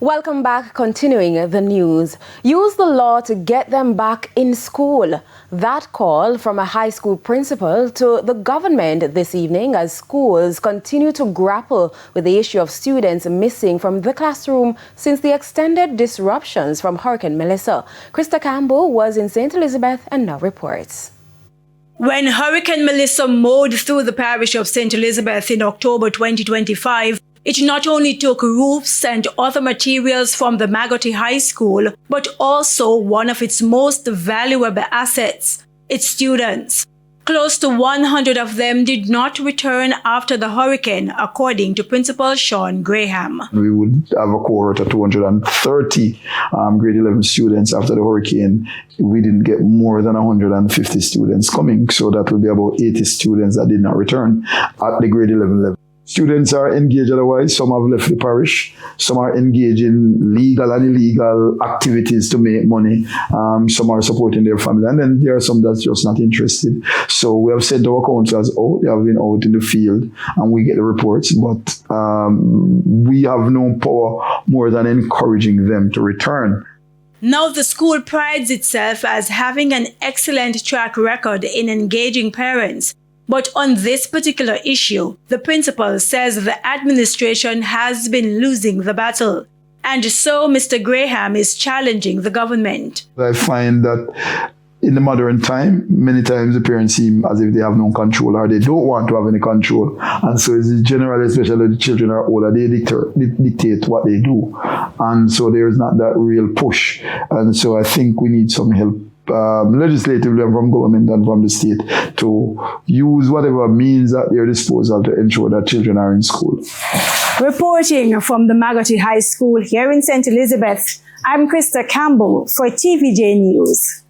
Welcome back. Continuing the news. Use the law to get them back in school. That call from a high school principal to the government this evening as schools continue to grapple with the issue of students missing from the classroom since the extended disruptions from Hurricane Melissa. Krista Campbell was in St. Elizabeth and now reports. When Hurricane Melissa mowed through the parish of St. Elizabeth in October 2025, it not only took roofs and other materials from the Magotty High School, but also one of its most valuable assets, its students. Close to 100 of them did not return after the hurricane, according to Principal Sean Graham. We would have a cohort of 230 grade 11 students after the hurricane. We didn't get more than 150 students coming, so that will be about 80 students that did not return at the grade 11 level. Students are engaged otherwise. Some have left the parish. Some are engaged in legal and illegal activities to make money. Some are supporting their family. And then there are some that's just not interested. So we have sent our counselors out. They have been out in the field and we get the reports. But we have no power more than encouraging them to return. Now the school prides itself as having an excellent track record in engaging parents. But on this particular issue, the principal says the administration has been losing the battle. And so Mr. Graham is challenging the government. I find that in the modern time, many times the parents seem as if they have no control or they don't want to have any control. And so it's generally, especially the children are older, they dictate what they do. And so there is not that real push. And so I think we need some help. Legislatively and from government and from the state to use whatever means at their disposal to ensure that children are in school. Reporting from the Magotty High School here in St. Elizabeth, I'm Krista Campbell for TVJ News.